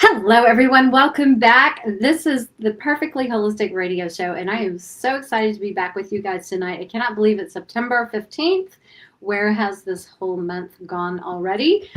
Hello, everyone. Welcome back. This is the Perfectly Holistic Radio Show, and I am so excited to be back with you guys tonight. I cannot believe it's September 15th. Where has this whole month gone already?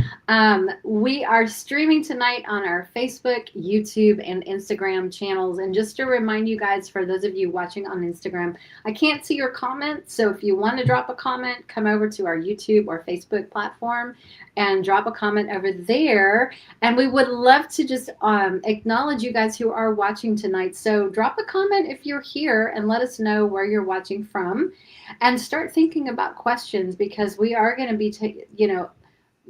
We are streaming tonight on our Facebook, YouTube, and Instagram channels. And just to remind you guys, for those of you watching on Instagram, I can't see your comments. So if you want to drop a comment, come over to our YouTube or Facebook platform and drop a comment over there. And we would love to just acknowledge you guys who are watching tonight. So drop a comment if you're here and let us know where you're watching from, and start thinking about questions, because we are going to be,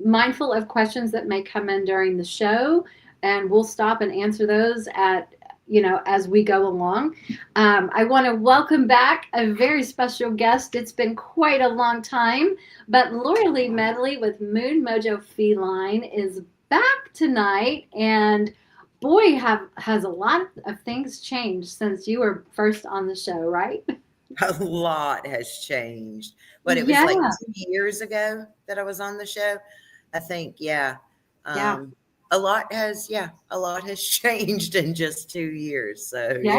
mindful of questions that may come in during the show, and we'll stop and answer those as we go along. I want to welcome back a very special guest. It's been quite a long time, but Lora Lee Medley with Moon Mojo Feline is back tonight, and boy, has a lot of things changed since you were first on the show, right? A lot has changed. But it was Yeah, like 2 years ago that I was on the show. I think, yeah. yeah, A lot has changed in just 2 years. So yeah.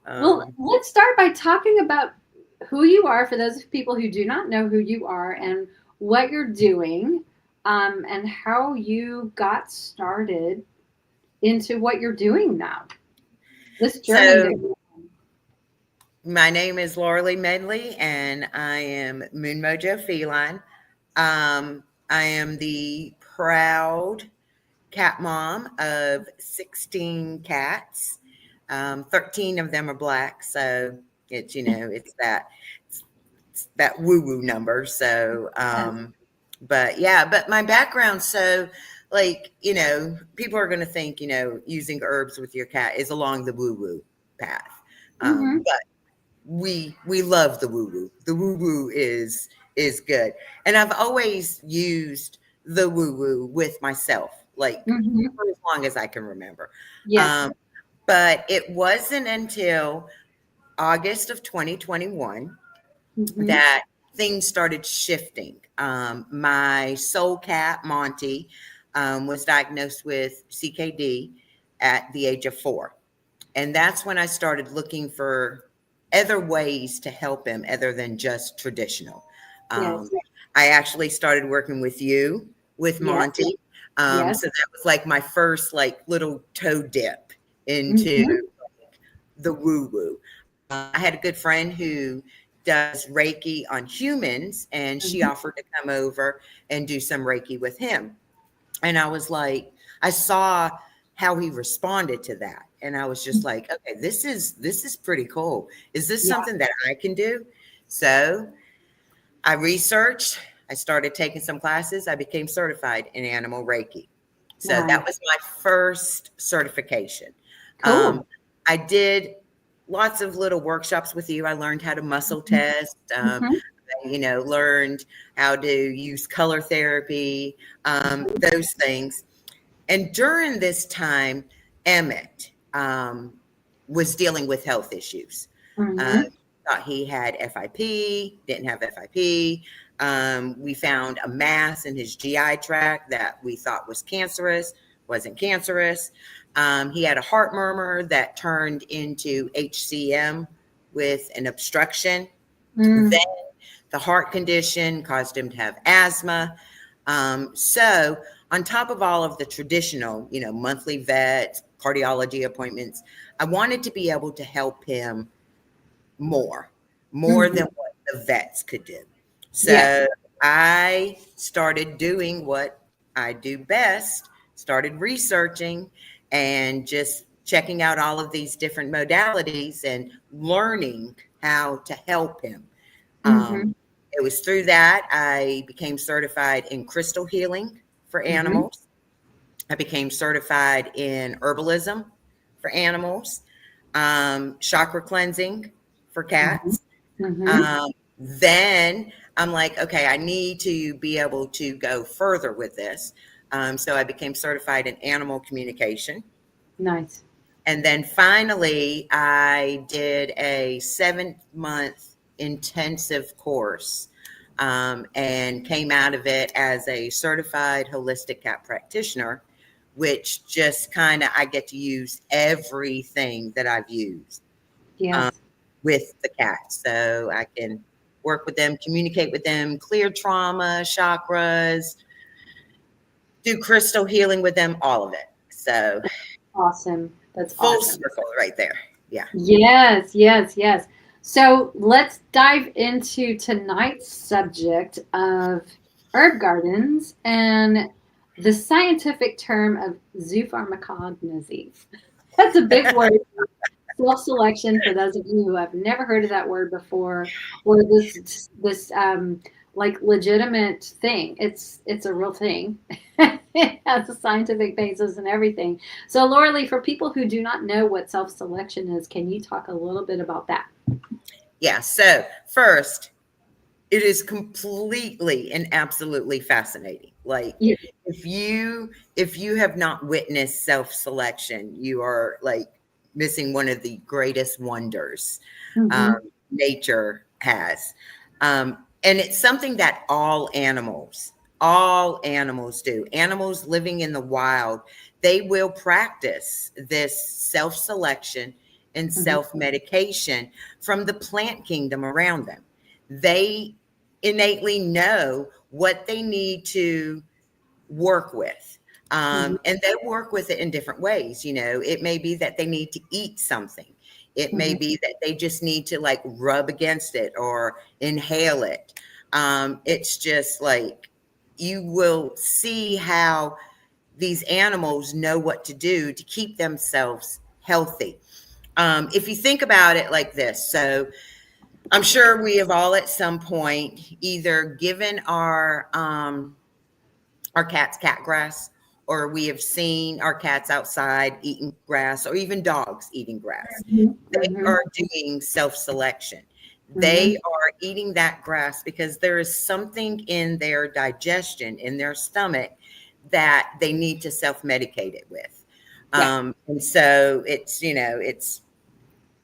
yeah. Well, Um, let's start by talking about who you are for those people who do not know who you are and what you're doing, and how you got started into what you're doing now. This journey that so you my name is Lora Lee Medley, and I am Moon Mojo Feline. I am the proud cat mom of 16 cats. 13 of them are black, so it's that woo woo number. So, have. but yeah, but my background, so people are going to think, using herbs with your cat is along the woo woo path. Mm-hmm. But we love the woo woo. The woo woo is good, and I've always used the woo woo with myself, like Mm-hmm. for as long as I can remember. Yes. Um, but it wasn't until August of 2021 Mm-hmm. that things started shifting. My soul cat, Monty, was diagnosed with CKD at the age of 4. And that's when I started looking for other ways to help him other than just traditional. Um, Yes. I actually started working with you, with Yes. Monty. Yes. So that was like my first little toe dip into Mm-hmm. the woo woo. I had a good friend who does Reiki on humans, and she Mm-hmm. offered to come over and do some Reiki with him. And I was like, I saw how he responded to that. And I was just like, okay, this is pretty cool. Is this Yeah. something that I can do? So I researched, I started taking some classes. I became certified in animal Reiki. So Nice. that was my first certification. Um, Cool. I did lots of little workshops with you. I learned how to muscle test. Mm-hmm. Learned how to use color therapy, those things. And during this time, Emmett was dealing with health issues. Uh, Mm-hmm. thought he had FIP, didn't have FIP. We found a mass in his GI tract that we thought was cancerous, wasn't cancerous. He had a heart murmur that turned into HCM with an obstruction. Then Mm. the heart condition caused him to have asthma. So on top of all of the traditional, monthly vet, cardiology appointments, I wanted to be able to help him more, more Mm-hmm. than what the vets could do. Yes. So I started doing what I do best, started researching and just checking out all of these different modalities and learning how to help him. Mm-hmm. It was through that I became certified in crystal healing for Mm-hmm. animals. I became certified in herbalism for animals, chakra cleansing for Mm-hmm. cats. Mm-hmm. Then I'm like, okay, I need to be able to go further with this. So I became certified in animal communication. Nice. And then finally, I did a 7-month intensive course, and came out of it as a certified holistic cat practitioner which just kind of, I get to use everything that I've used um, Yes. with the cats. So I can work with them, communicate with them, clear trauma, chakras, do crystal healing with them, all of it. So Awesome. That's full awesome. circle right there. Yeah. Yes, yes, yes. So let's dive into tonight's subject of herb gardens and the scientific term of zoopharamcognosy. That's a big word. Self-selection, for those of you who have never heard of that word before, or this like legitimate thing. It's a real thing. It has a scientific basis and everything. So, Lora Lee, for people who do not know what self-selection is, can you talk a little bit about that? Yeah. So first, it is completely and absolutely fascinating. Like Yeah. if you have not witnessed self-selection, you are like missing one of the greatest wonders Mm-hmm. nature has. And it's something that all animals do. Animals living in the wild, they will practice this self-selection and Mm-hmm. self-medication from the plant kingdom around them. They innately know what they need to work with. Mm-hmm. And they work with it in different ways. You know, it may be that they need to eat something. It may Mm-hmm. be that they just need to like rub against it or inhale it. It's just like you will see how these animals know what to do to keep themselves healthy. If you think about it like this, so I'm sure we have all at some point either given our cats cat grass, or we have seen our cats outside eating grass, or even dogs eating grass. They Mm-hmm. are doing self-selection. Mm-hmm. They are eating that grass because there is something in their digestion, in their stomach, that they need to self-medicate it with. Yeah. And so it's,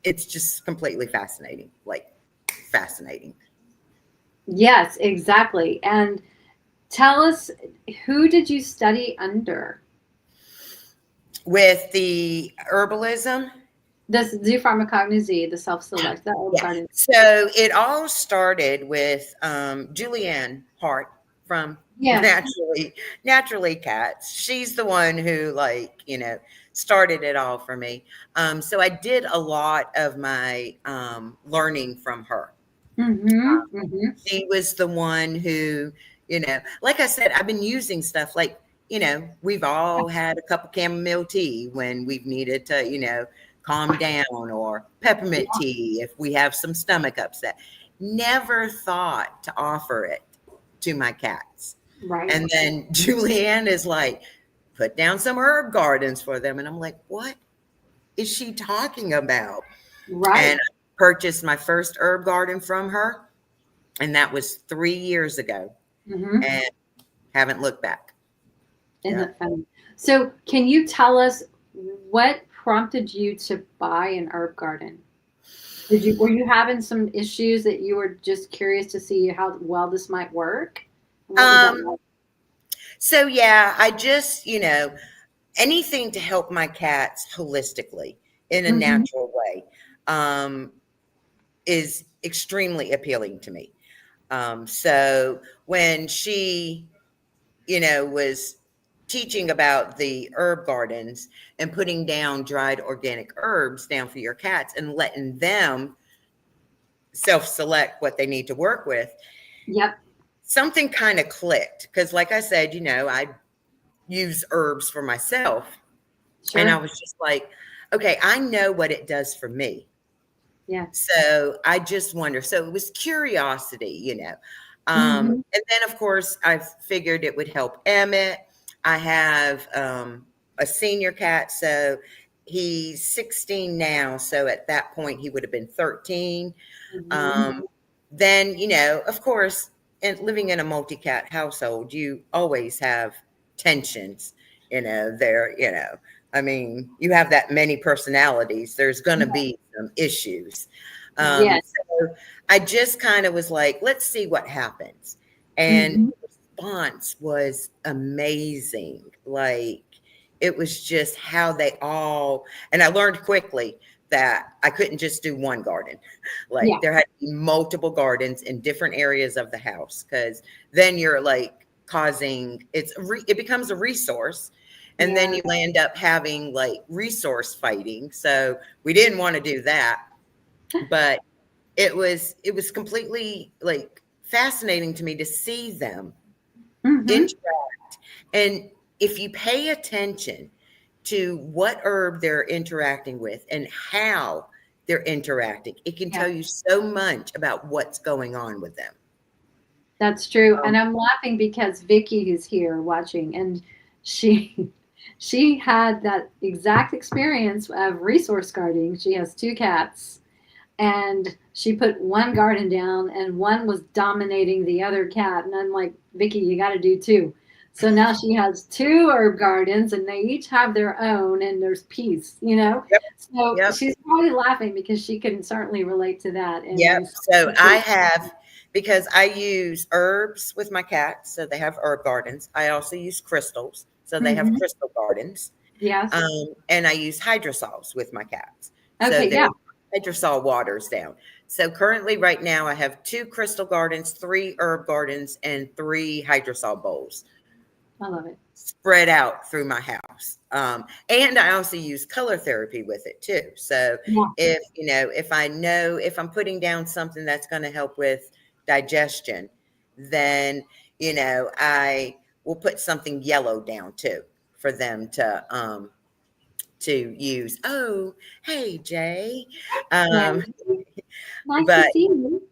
it's just completely fascinating, like fascinating. Yes, exactly. And tell us, who did you study under? With the herbalism, This zoopharmacognosy, the self-select, the herb yeah. garden. So it all started with Julianne Hart from Yes. Naturally Cats. She's the one who started it all for me. So I did a lot of my learning from her. Mm-hmm. Mm-hmm. She was the one who, like I said, I've been using stuff like, we've all had a cup of chamomile tea when we've needed to, calm down, or peppermint tea if we have some stomach upset. Never thought to offer it to my cats. Right. And then Julianne is like, put down some herb gardens for them. And I'm like, what is she talking about? And Right. I purchased my first herb garden from her, and that was 3 years ago, Mm-hmm. and haven't looked back. Isn't Yeah. it funny? So, can you tell us what prompted you to buy an herb garden? Were you having some issues that you were just curious to see how well this might work? What was that Um, like? so yeah, I just, anything to help my cats holistically in a Mm-hmm. natural way, um, is extremely appealing to me. So when she, was teaching about the herb gardens and putting down dried organic herbs down for your cats and letting them self-select what they need to work with, Yep. something kind of clicked. Because like I said, I use herbs for myself, and I Sure. was just like, okay, I know what it does for me. Yeah. So I just wonder. So it was curiosity. Mm-hmm. And then of course I figured it would help Emmett. I have a senior cat, so he's 16 now. So at that point he would have been 13. Mm-hmm. Um, then, of course, and living in a multi-cat household, you always have tensions, there, I mean, you have that many personalities, there's going to be some issues. Yes. So I just kind of was like, let's see what happens. And Mm-hmm. the response was amazing. Like, it was just how they all, and I learned quickly that I couldn't just do one garden. Yeah. Like there had to be multiple gardens in different areas of the house, because then you're like causing, it becomes a resource, and then Yeah. you end up having like resource fighting. So we didn't want to do that, but it was completely like fascinating to me to see them Mm-hmm. interact. And if you pay attention to what herb they're interacting with and how they're interacting, it can Yeah. tell you so much about what's going on with them. That's true. And Um, I'm laughing because Vicky is here watching, and she she had that exact experience of resource guarding. She has two cats, and she put one garden down and one was dominating the other cat. And I'm like, Vicky, you got to do two. So now she has two herb gardens and they each have their own and there's peace, you know? yep, So yep, she's probably laughing because she can certainly relate to that. And yep. I'm so So I appreciative. have, because I use herbs with my cats, so they have herb gardens. I also use crystals, so they have Hmm. crystal gardens. Yes. And I use hydrosols with my cats. So Okay. they're Yeah. hydrosol waters down. So currently, right now, I have 2 crystal gardens, 3 herb gardens, and 3 hydrosol bowls I love it. spread out through my house. And I also use color therapy with it too. So Yeah. if I know if I'm putting down something that's going to help with digestion, then I will put something yellow down too for them to use. Oh, hey Jay. Yeah. Um, Nice to but see you.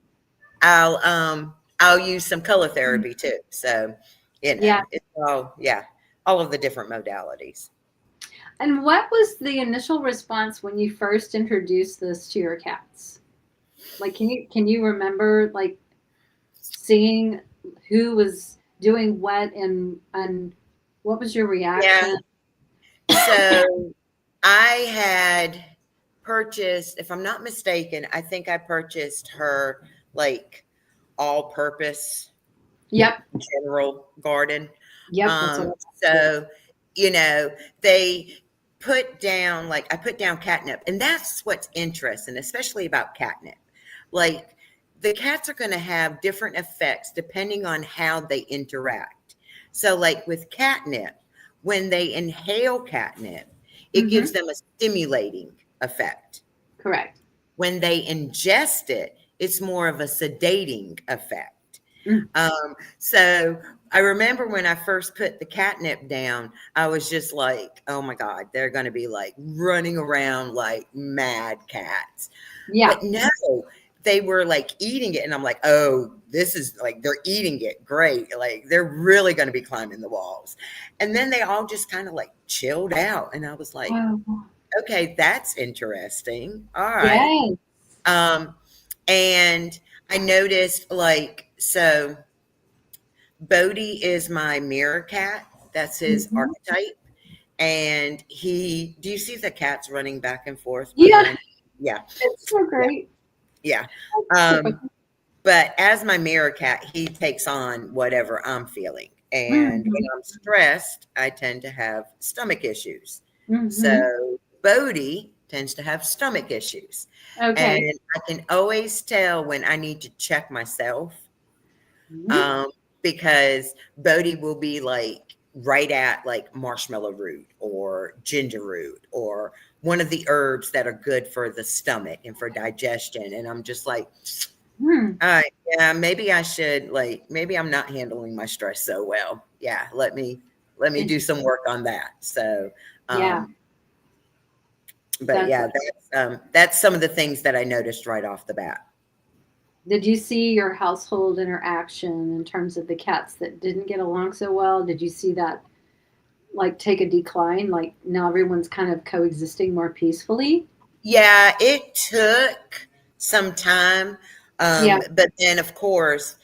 I'll use some color therapy too. So, Yeah. it's all of the different modalities. And what was the initial response when you first introduced this to your cats? Like, can you remember like seeing who was doing what and what was your Yeah. reaction? So I had purchased, if I'm not mistaken, I think I purchased her like all purpose Yep. general garden. Yep. That's Um, what I did. so, you know, they put down, like, I put down catnip, and that's what's interesting, especially about catnip. Like, the cats are going to have different effects depending on how they interact. So, like with catnip, when they inhale catnip, it gives Mm-hmm. them a stimulating effect. Correct. When they ingest it, it's more of a sedating effect. Mm. So I remember when I first put the catnip down, I was just like, oh my God, they're going to be like running around like mad cats. Yeah. But no, they were like eating it. And I'm like, oh, this is like, they're eating it. Great. Like they're really going to be climbing the walls. And then they all just kind of like chilled out. And I was like, Oh. okay, that's interesting. All right. Yes. Um, and I noticed like, so Bodie is my mirror cat. That's his Mm-hmm. archetype. And do you see the cats running back and forth Yeah. behind? Yeah. It's so Yeah. great. Yeah. That's Um, typical. but as my mirror cat, he takes on whatever I'm feeling. And when Mm-hmm. I'm stressed, I tend to have stomach issues. Mm-hmm. So Bodie tends to have stomach issues. Okay. And I can always tell when I need to check myself, Mhm. um, because Bodie will be like right at like marshmallow root or ginger root or one of the herbs that are good for the stomach and for digestion. And I'm just like, Hmm. all right, yeah, maybe I should maybe I'm not handling my stress so well. Yeah, let me do some Interesting. work on that. So, Yeah. um, but That's yeah, that's some of the things that I noticed right off the bat. Did you see your household interaction in terms of the cats that didn't get along so well? Did you see that like take a decline? Like now everyone's kind of coexisting more peacefully? Yeah, it took some time. Yeah. But then, of course,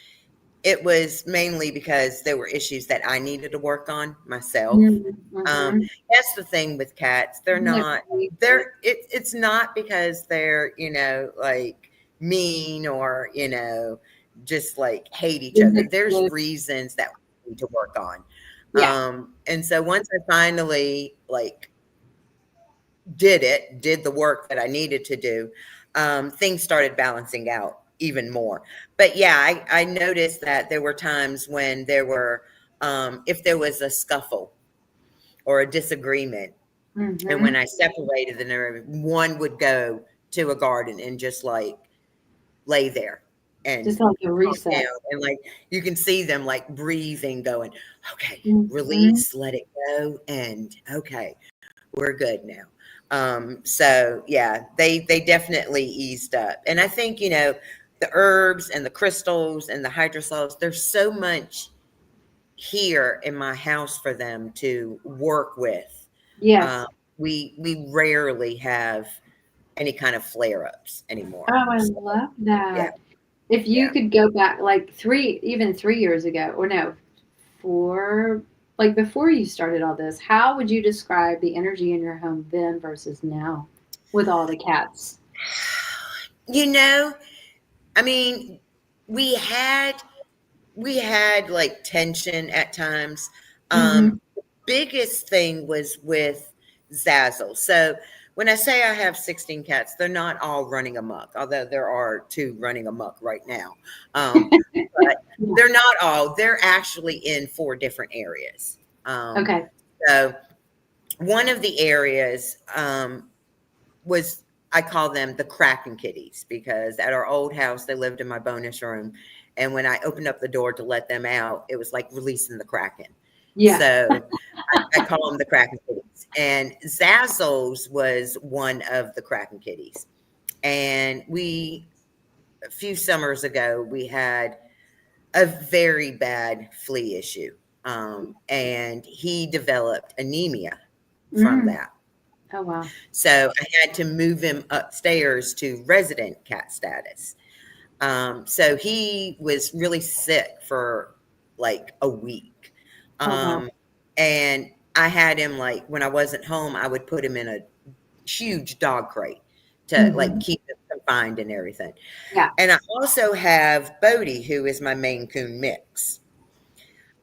it was mainly because there were issues that I needed to work on myself. Um, Mm-hmm. that's the thing with cats. It's not because they're, like mean or, just like hate each other. There's reasons that we need to work on. Yeah. And so once I finally like did the work that I needed to do, things started balancing out even more. But yeah, I noticed that there were times when there were, if there was a scuffle or a disagreement, and when Mm-hmm. I separated them, one would go to a garden and just like lay there and Just like a calm reset. down. And like you can see them like breathing, going, okay, Mm-hmm. release, let it go. And okay, we're good now. So yeah, they definitely eased up. And I think, the herbs and the crystals and the hydrosols, there's so much here in my house for them to work with. Um, Yes. we rarely have any kind of flare ups anymore. Oh, I So love yeah, that. If you yeah. could go back like even 3 years ago, or no, 4, like before you started all this, how would you describe the energy in your home then versus now with all the cats? You know, I mean, we had we had like tension at times. Mm-hmm. Biggest thing was with Zazzle. So when I say I have 16 cats, they're not all running amok, although there are two running amok right now. But they're not all, they're actually in 4 different areas. Okay. So one of the areas was, I call them the Kraken kitties, because at our old house, they lived in my bonus room. And when I opened up the door to let them out, it was like releasing the Kraken. Yeah. So I call them the Kraken kitties. And Zazzles was one of the Kraken kitties. And a few summers ago, we had a very bad flea issue. And he developed anemia from Mm. that. Oh wow. So I had to move him upstairs to resident cat status. So he was really sick for like a week. Oh wow. Um, and I had him, like, when I wasn't home, I would put him in a huge dog crate to like Mm-hmm. keep him confined and everything. Yeah. And I also have Bodie, who is my Maine Coon mix.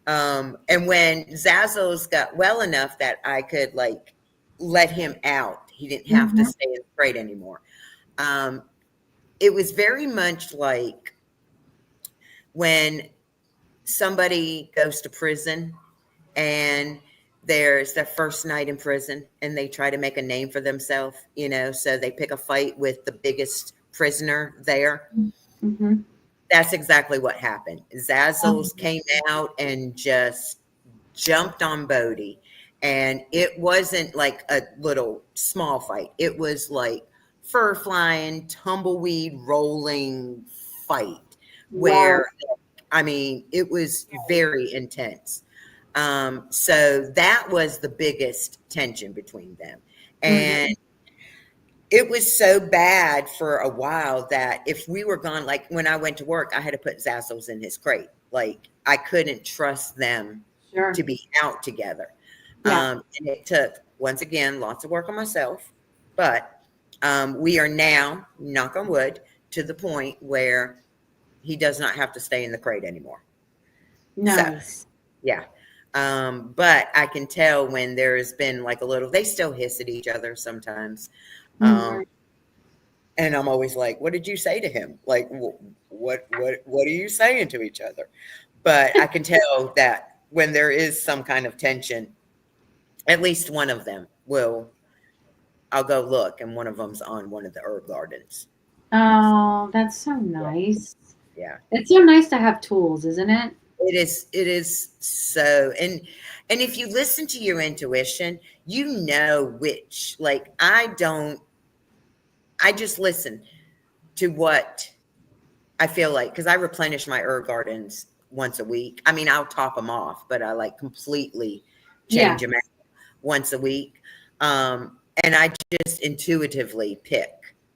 And when Zazzles got well enough that I could like let him out, he didn't have to Mm-hmm. stay in the crate anymore. Um, it was very much like when somebody goes to prison and there's their first night in prison and they try to make a name for themselves, so they pick a fight with the biggest prisoner there. Mm-hmm. That's exactly what happened. Oh, Zazzles came out and just jumped on Bodie. And it wasn't like a little small fight. It was like fur flying, tumbleweed rolling fight wow. where, I mean, it was very intense. So that was the biggest tension between them. And Mm-hmm. it was so bad for a while that if we were gone, like when I went to work, I had to put Zazzles in his crate. Like I couldn't trust them to Sure. be out together. Yeah. And it took, once again, lots of work on myself. But we are now, knock on wood, to the point where he does not have to stay in the crate anymore. So, Nice. yeah. But I can tell when there has been like a little, they still hiss at each other sometimes. Um, Mm-hmm. and I'm always like, what did you say to him? Like, what are you saying to each other? But I can tell that when there is some kind of tension, at least one of them will, I'll go look, and one of them's on one of the herb gardens. Oh, that's so Yeah. nice. Yeah. It's so nice to have tools, isn't it? It is so, and if you listen to your intuition, which, like, I just listen to what I feel like, because I replenish my herb gardens once a week. I mean, I'll top them off, but I like completely change Yeah. them out once a week. And I just intuitively pick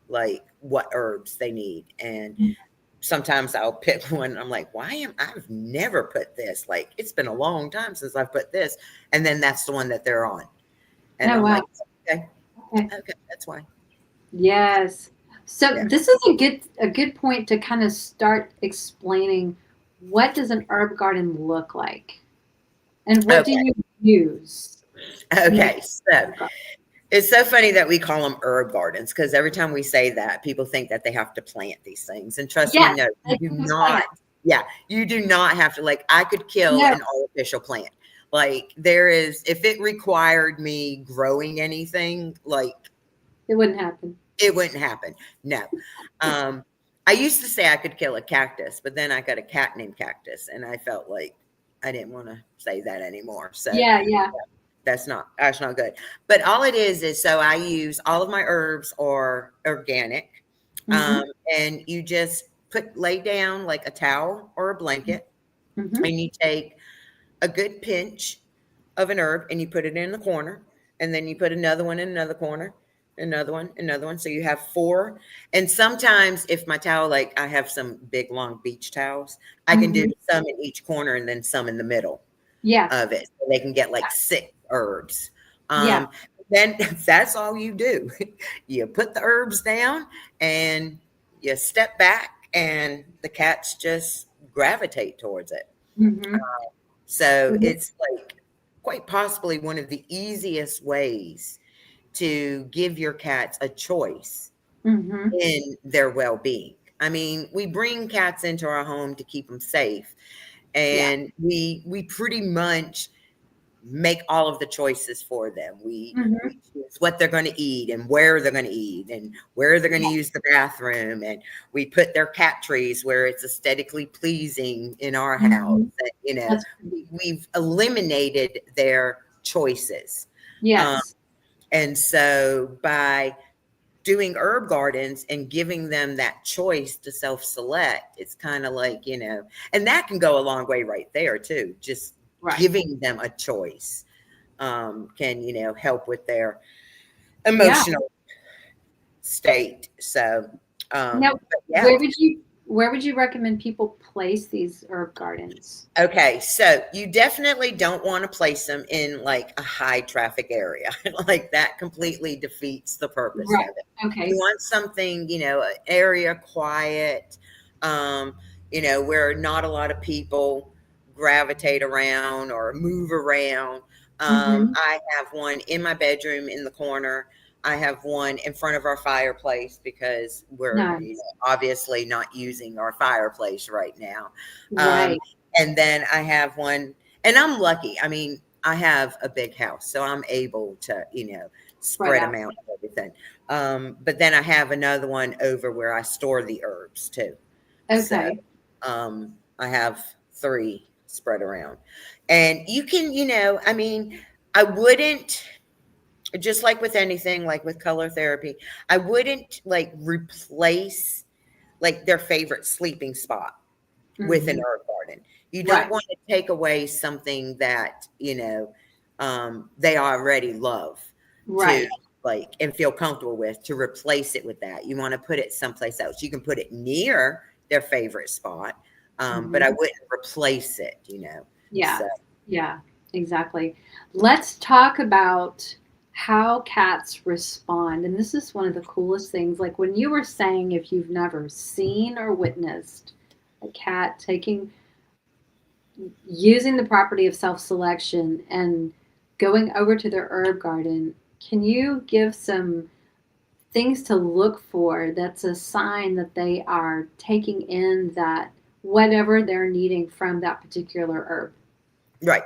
like what herbs they need. And sometimes I'll pick one. I'm like, I've never put this. Like, it's been a long time since I've put this. And then that's the one that they're on. And Oh I'm wow. like, okay, Okay. okay, that's why. Yes. So Yeah. this is a good point to kind of start explaining what does an herb garden look like and what do Okay. you use? Okay, so it's so funny that we call them herb gardens because every time we say that, people think that they have to plant these things. And trust me, Yes, no, you they do can just not. plant. Yeah, you do not have to. Like, I could kill No, an artificial plant. Like, there is, if it required me growing anything, like, it wouldn't happen. it wouldn't happen. No. I used to say I could kill a cactus, but then I got a cat named Cactus, and I felt like I didn't want to say that anymore. So, Yeah, yeah. that's not good. But all it is so I use all of my herbs are organic. Um, Mm-hmm. and you just lay down like a towel or a blanket, Mm-hmm. and you take a good pinch of an herb and you put it in the corner, and then you put another one in another corner, another one. So you have four. And sometimes if my towel, like I have some big long beach towels, I can do Mm-hmm. some in each corner and then some in the middle Yes. of it. So they can get like 6 herbs. Yeah. Then that's all you do. You put the herbs down and you step back and the cats just gravitate towards it. Mm-hmm. So it's like quite possibly one of the easiest ways to give your cats a choice Mm-hmm. in their well-being. I mean, we bring cats into our home to keep them safe, Yeah. and we pretty much make all of the choices for them. Mm-hmm. We choose what they're going to eat and where they're going to eat and where they're going to Yeah. use the bathroom, and we put their cat trees where it's aesthetically pleasing in our house. Mm-hmm. And, That's we've eliminated their choices. Um, yes. and so by doing herb gardens and giving them that choice to self-select, it's kind of like, and that can go a long way right there too. Just Right. giving them a choice can, help with their Yeah. emotional state. So, Now, but yeah. where would you recommend people place these herb gardens? Okay, so you definitely don't want to place them in like a high traffic area. Like that completely defeats the purpose Right. of it. You Okay. want something, an area quiet, um, where not a lot of people gravitate around or move around. Mm-hmm. I have one in my bedroom in the corner. I have one in front of our fireplace because we're, Nice. obviously not using our fireplace right now. Um, Right. and then I have one, and I'm lucky. I mean, I have a big house, so I'm able to, Right spread them out. out and everything. But then I have another one over where I store the herbs too. So Okay. I have 3 spread around. And you can, I mean, I wouldn't, just like with anything, like with color therapy, I wouldn't like replace like their favorite sleeping spot with an Mm-hmm. herb garden. You don't Right. want to take away something that, they already love to Right. like and feel comfortable with, to replace it with that. You want to put it someplace else. You can put it near their favorite spot, but I Mm-hmm. wouldn't replace it, Yeah. So, Yeah. Exactly. Let's talk about how cats respond. And this is one of the coolest things. Like when you were saying, if you've never seen or witnessed a cat using the property of self selection and going over to their herb garden, can you give some things to look for that's a sign that they are taking in that whatever they're needing from that particular herb? right.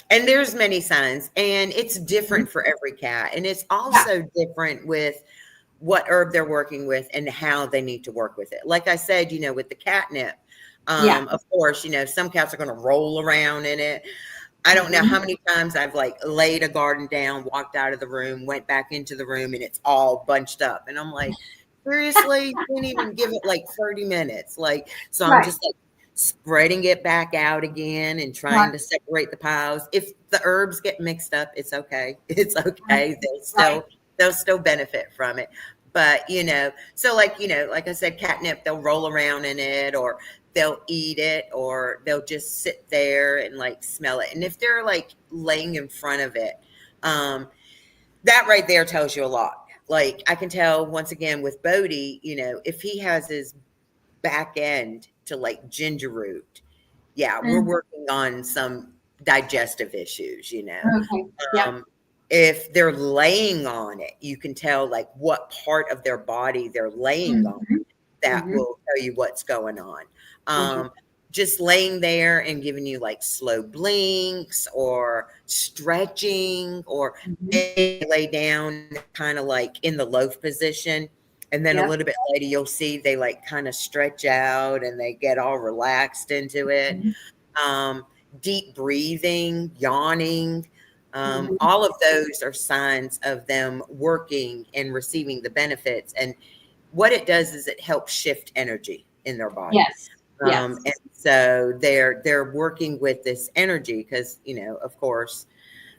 And there's many signs, and it's Mhm. different for every cat. And it's Yeah. also different with what herb they're working with and how they need to work with it. Like I said, with the catnip, Yeah. of course, some cats are going to roll around in it. I don't know Hmm. how many times I've like laid a garden down, walked out of the room, went back into the room, and it's all bunched up. And I'm like, seriously, you didn't even give it like 30 minutes. Like, so I'm Right. just like spreading it back out again and Right. trying to separate the piles. If the herbs get mixed up, it's okay. It's Right. okay. Right. They'll still benefit from it. But so like, like I said, catnip, they'll roll around in it, or they'll eat it, or they'll just sit there and like smell it. And if they're like laying in front of it, um, that right there tells you a lot. Like I can tell once again with Bodie, if he has his back end to like ginger root, yeah, we're Mhm. working on some digestive issues, you know. Okay. Yep. If they're laying on it, you can tell like what part of their body they're laying on. Mm-hmm. That Mm-hmm. will tell you what's going on. Interesting. Just laying there and giving you like slow blinks or stretching, or Mm-hmm. they lay down kind of like in the loaf position. And then a Yep. little bit later, you'll see they like kind of stretch out and they get all relaxed into it. Mm-hmm. Um, Deep breathing, yawning. Mm-hmm. All of those are signs of them working and receiving the benefits. And what it does is it helps shift energy in their body. Yes. Yes. And so they're working with this energy because, you know, of course,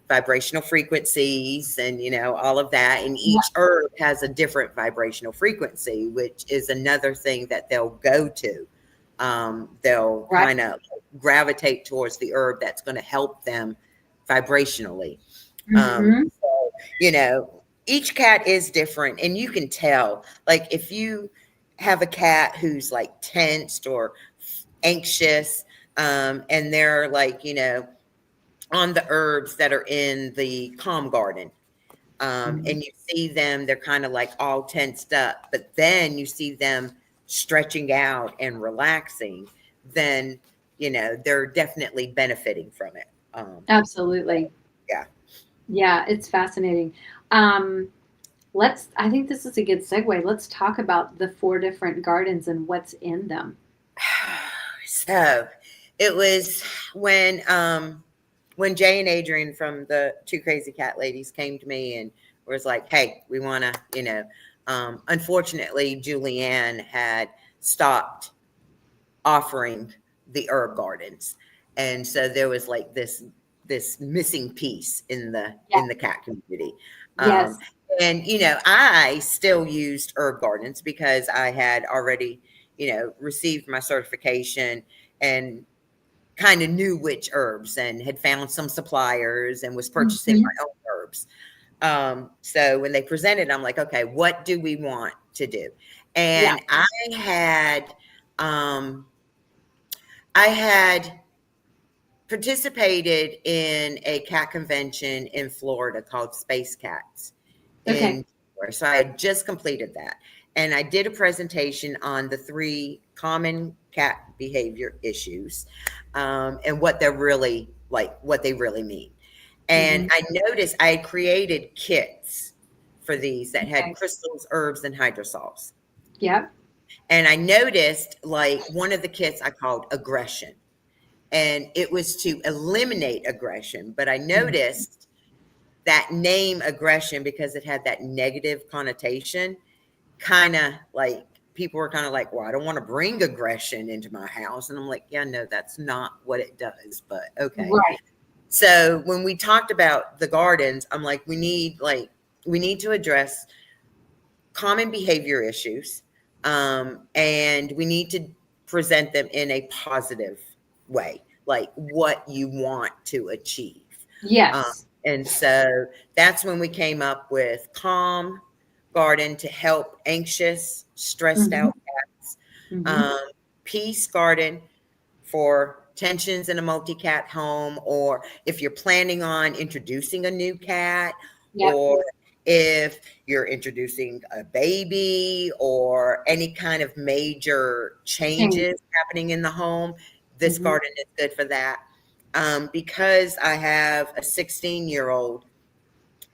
vibrational frequencies and, you know, all of that. And Yeah. each herb has a different vibrational frequency, which is another thing that they'll go to. They'll Right. kind of gravitate towards the herb that's going to help them vibrationally. Mm-hmm. So, you know, each cat is different, and you can tell, like, if you have a cat who's like tensed or anxious, and they're like, you know, on the herbs that are in the calm garden, Mm-hmm. and you see them, they're kind of like all tensed up, but then you see them stretching out and relaxing, then, you know, they're definitely benefiting from it. Absolutely. Yeah. Yeah, it's fascinating. I think this is a good segue. Let's talk about the 4 different gardens and what's in them. So it was when Jay and Adrian from the Two Crazy Cat Ladies came to me and was like, hey, we want to, you know, unfortunately, Julianne had stopped offering the herb gardens. And so there was like this missing piece in Yeah. the cat community. Yes. And, you know, I still used herb gardens because I had already, you know, received my certification and kind of knew which herbs and had found some suppliers and was purchasing Mm-hmm. my own herbs. So when they presented, I'm like, okay, what do we want to do? Yeah. And um, I had participated in a cat convention in Florida called Space Cats. Okay. So I had just completed that. And I did a presentation on the 3 common cat behavior issues, and what they're really like, what they really mean. And Mm-hmm. I noticed I had created kits for these that had Okay. crystals, herbs, and hydrosols. Yep. And I noticed like one of the kits I called aggression, and it was to eliminate aggression. But I Mm-hmm. noticed that name aggression, because it had that negative connotation, kind of like people were kind of like, well, I don't want to bring aggression into my house. And I'm like, yeah, no, that's not what it does, but okay. Right. So when we talked about the gardens, I'm like, we need to address common behavior issues, and we need to present them in a positive way, like what you want to achieve. Yes. And so that's when we came up with Calm Garden to help anxious, stressed Mm-hmm. out cats. Mm-hmm. Um, Peace Garden for tensions in a multi-cat home, or if you're planning on introducing a new cat, Yep. or if you're introducing a baby or any kind of major Change. changes happening in the home, this Mm-hmm. garden is good for that. Because I have a 16-year-old,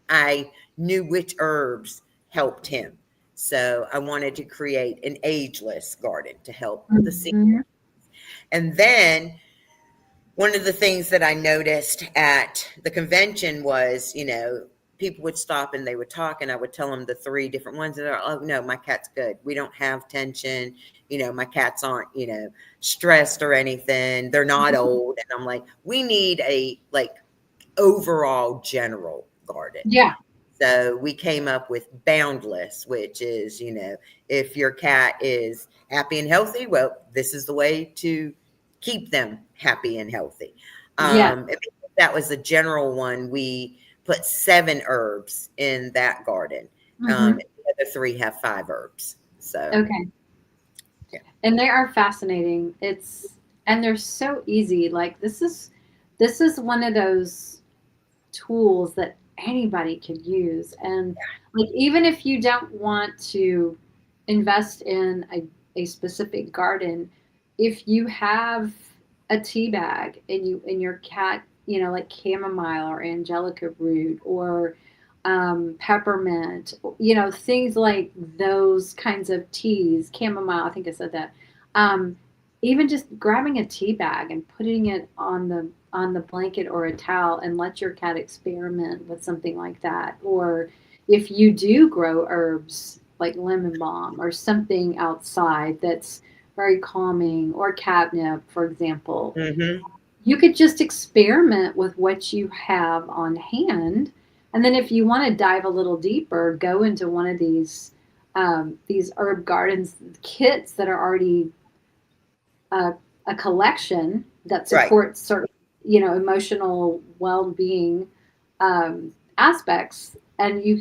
I knew which herbs helped him. So I wanted to create an ageless garden to help the senior. Mm-hmm. And then one of the things that I noticed at the convention was, you know, people would stop and they would talk, and I would tell them the 3 different ones that are, oh no, my cat's good. We don't have tension. You know, my cats aren't, you know, stressed or anything. They're not old. And I'm like, we need a like overall general garden. Yeah. So we came up with Boundless, which is, you know, if your cat is happy and healthy, well, this is the way to keep them happy and healthy. Yeah. That was the general one. We put 7 herbs in that garden. Mm-hmm. The other 3 have 5 herbs. So, Okay. yeah. And they are fascinating. And they're so easy. Like this is one of those tools that anybody could use. And like, even if you don't want to invest in a specific garden, if you have a tea bag and you and your cat, like chamomile or angelica root or peppermint, things like those kinds of teas, chamomile, I think I said that. Um, Even just grabbing a tea bag and putting it on the blanket or a towel and let your cat experiment with something like that. Or if you do grow herbs like lemon balm or something outside that's very calming, or catnip, for example, Mm-hmm. you could just experiment with what you have on hand. And then if you want to dive a little deeper, go into one of these herb gardens kits that are already a, a collection that Right. supports certain, emotional well-being aspects, and you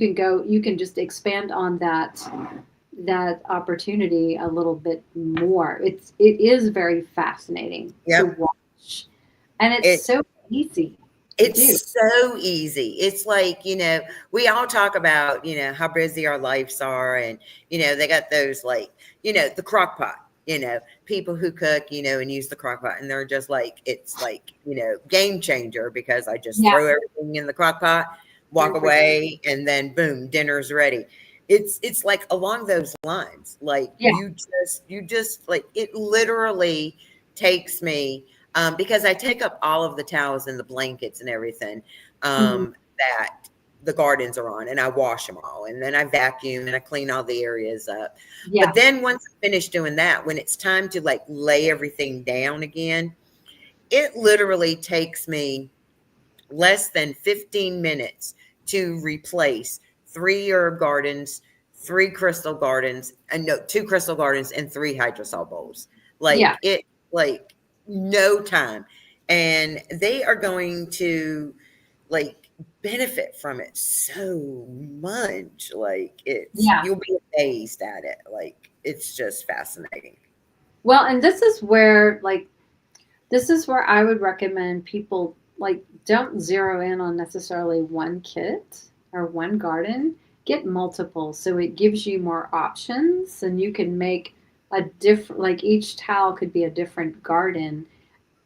can just expand on that opportunity a little bit more. It is very fascinating to Yep. watch, and it's It so easy to do. It's so easy. It's like, we all talk about, how busy our lives are. And, they got those like, the crock pot, people who cook, and use the crock pot. And they're just like, it's like, game changer, because I just Yeah, throw everything in the crock pot, walk perfect. away, and then boom, dinner's ready. It's like along those lines. Like Yeah. you just like, it literally takes me, because I take up all of the towels and the blankets and everything, Mhm. that the gardens are on, and I wash them all, and then I vacuum and I clean all the areas up. Yeah. But then once I finish doing that, when it's time to like lay everything down again, it literally takes me less than 15 minutes to replace 3 herb gardens, 3 crystal gardens, and no, 2 crystal gardens and 3 hydrosol bowls. Yeah. Like no time. And they are going to like benefit from it so much. Like Yeah. you'll be amazed at it. Like it's just fascinating. Well, and this is where I would recommend people like don't zero in on necessarily one kit or one garden. Get multiple so it gives you more options, and you can make a different, like each towel could be a different garden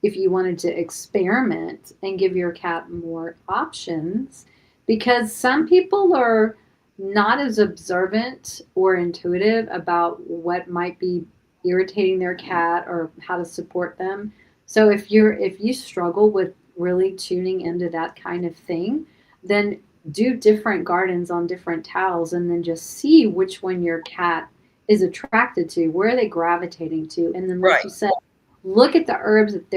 if you wanted to experiment and give your cat more options, because some people are not as observant or intuitive about what might be irritating their cat or how to support them. So if you struggle with really tuning into that kind of thing, then do different gardens on different towels and then just see which one your cat is attracted to, where are they gravitating to, and then like Right. you said, look at the herbs that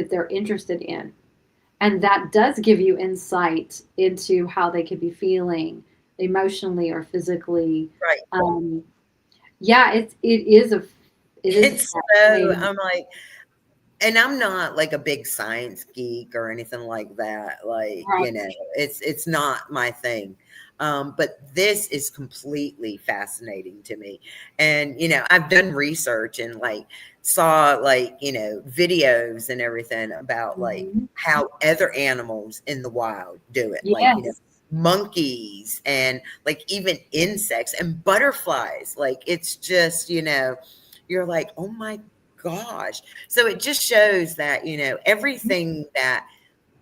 they're interested in, and that does give you insight into how they could be feeling emotionally or physically. Right. um, yeah, it is It's so, fascinating. I'm like, and I'm not like a big science geek or anything like that. Like, Right. it's not my thing. But this is completely fascinating to me. And, I've done research and like saw like, videos and everything about like Mhm. how other animals in the wild do it. Like, Yes. monkeys and like even insects and butterflies. Like it's just, you're like, oh my gosh. So it just shows that, everything that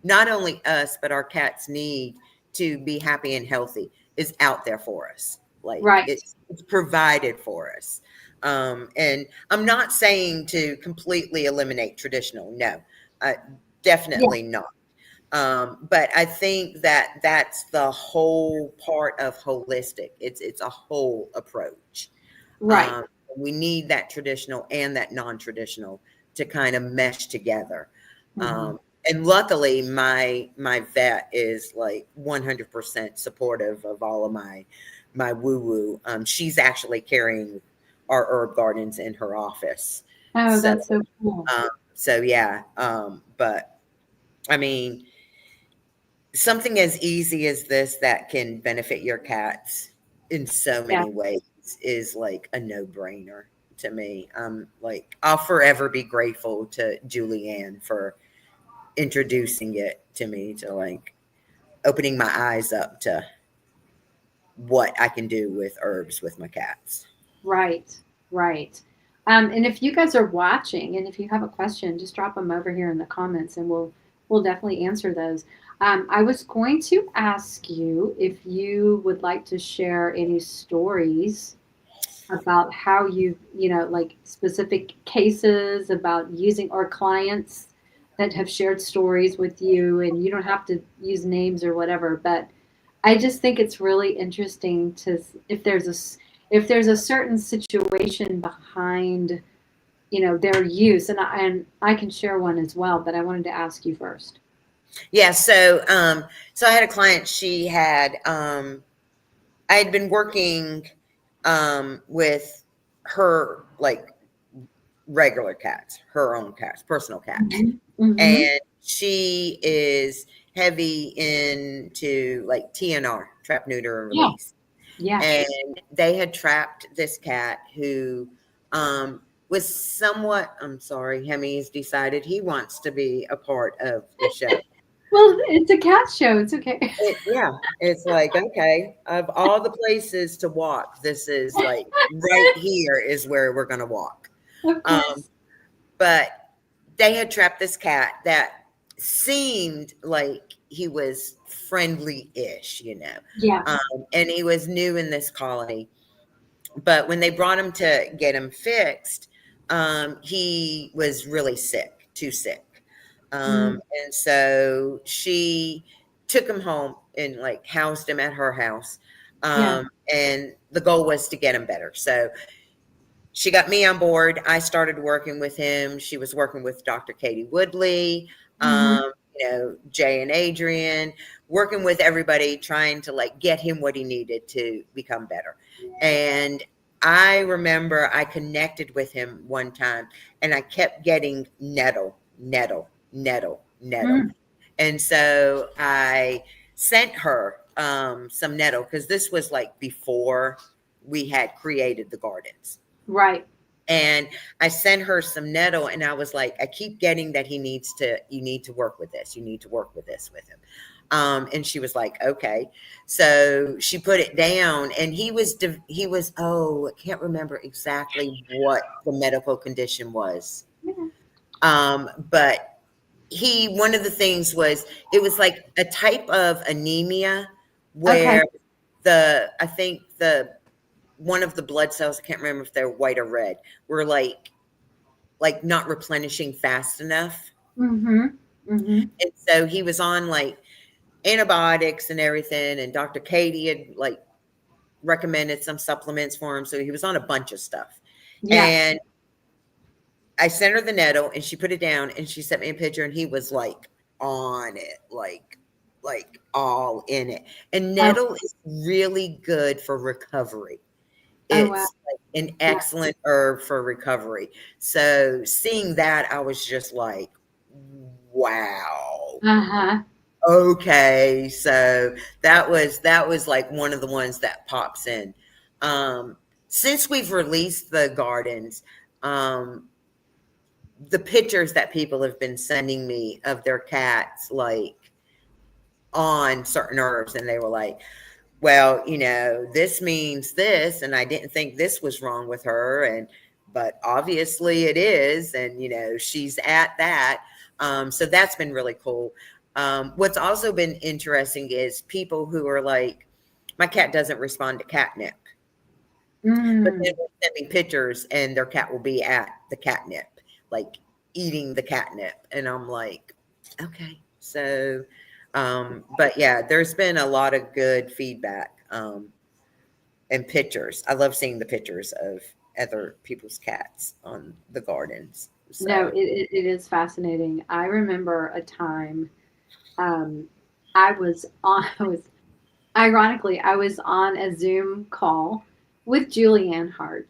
not only us, but our cats need to be happy and healthy is out there for us. Like Right. it's provided for us. And I'm not saying to completely eliminate traditional. No, Yeah. definitely not. But I think that that's the whole part of holistic. It's a whole approach. Right. Um, we need that traditional and that non-traditional to kind of mesh together. Hmm. And luckily, my vet is like 100% supportive of all of my woo woo. She's actually carrying our herb gardens in her office. Oh, So that's so cool. so yeah. But I mean, something as easy as this that can benefit your cats in so Yeah. many ways is like a no-brainer to me. Like I'll forever be grateful to Julianne for introducing it to me, to like opening my eyes up to what I can do with herbs with my cats. Right, right. And if you guys are watching, and if you have a question, just drop them over here in the comments, and we'll definitely answer those. I was going to ask you if you would like to share any stories about how like specific cases about using, or clients that have shared stories with you, and you don't have to use names or whatever, but I just think it's really interesting to, if there's a certain situation behind, their use, and I can share one as well, but I wanted to ask you first. Yeah. So I had a client. She had, I had been working, with her, like regular cats, her own cats, personal cats. Mhm. Mhm. And she is heavy into like TNR, trap, neuter, and Yeah. release. Yeah. And they had trapped this cat who, was somewhat, I'm sorry, Hemi's decided he wants to be a part of the show. Well, it's a cat show. It's okay. Yeah, it's like, okay, of all the places to walk, this is like right here is where we're going to walk. Of Um, course. but they had trapped this cat that seemed like he was friendly-ish, Yeah. and he was new in this colony. But when they brought him to get him fixed, he was really sick, too sick. Mm, And so she took him home and like housed him at her house. yeah. And the goal was to get him better. So she got me on board. I started working with him. She was working with Dr. Katie Woodley, Mhm. Jay and Adrian, working with everybody, trying to like get him what he needed to become better. And I remember I connected with him one time and I kept getting nettle, nettle, nettle, nettle. Mm, And so I sent her some nettle because this was like before we had created the gardens. right. And I sent her some nettle and I was like, I keep getting that you need to work with this. You need to work with this with him. And she was like, okay. So she put it down and oh, I can't remember exactly what the medical condition was. Yeah. But one of the things was, it was like a type of anemia Okay. where I think one of the blood cells, I can't remember if they're white or red, were like not replenishing fast enough. Mhm. Mhm. And so he was on like antibiotics and everything. And Dr. Katie had like recommended some supplements for him. So he was on a bunch of stuff. Yeah. And I sent her the nettle and she put it down and she sent me a picture and he was like on it, like all in it. And Oh. nettle is really good for recovery. Oh wow. It's like an Yeah. excellent herb for recovery. So seeing that, I was just like, wow. Uh huh. Okay. So that was like one of the ones that pops in. Um, since we've released the gardens, the pictures that people have been sending me of their cats, like on certain herbs, and they were like, well, this means this, and I didn't think this was wrong with her, but obviously it is, and she's at that. So that's been really cool. What's also been interesting is people who are like, my cat doesn't respond to catnip, but then Mm. they send me pictures and their cat will be at the catnip, like eating the catnip, and I'm like, okay. So but yeah, there's been a lot of good feedback, and pictures. I love seeing the pictures of other people's cats on the gardens. No, So it is fascinating. I remember a time, um, I was on. I was on a Zoom call with Julianne Hart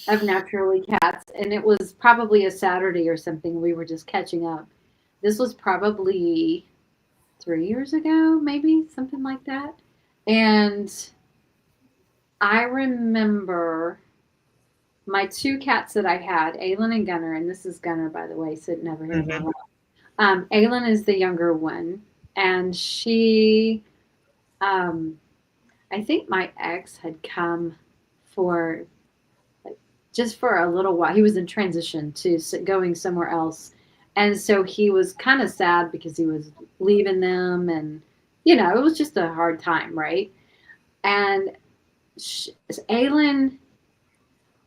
of Naturally Cats, and it was probably a Saturday or something. We were just catching up. This was probably 3 years ago, maybe something like that. And I remember my two cats that I had, Aylin and Gunner, and this is Gunner, by the way, sitting over here in my mhm. lap. Aylin is the younger one, and she, um, I think my ex had come for like, just for a little while. He was in transition to going somewhere else, and so he was kind of sad because he was leaving them, and it was just a hard time, right? And Aylin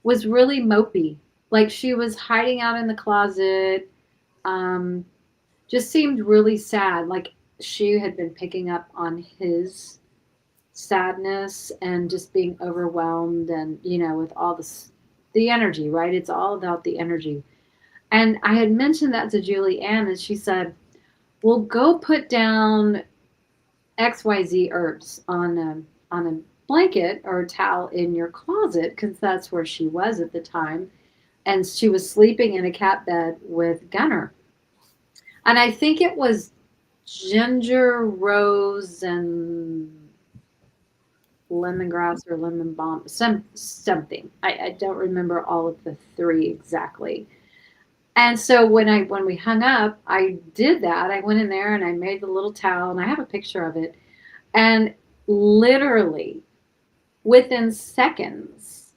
was really mopey, like she was hiding out in the closet. Um, just seemed really sad. Like she had been picking up on his sadness and just being overwhelmed and with all the energy, right? It's all about the energy. And I had mentioned that to Julie Ann and she said, well, go put down XYZ herbs on a blanket or a towel in your closet because that's where she was at the time. And she was sleeping in a cat bed with Gunner. And I think it was ginger, rose, and lemongrass or lemon balm, something. I don't remember all of the three exactly. And so when we hung up, I did that. I went in there and I made the little towel, and I have a picture of it. And literally within seconds,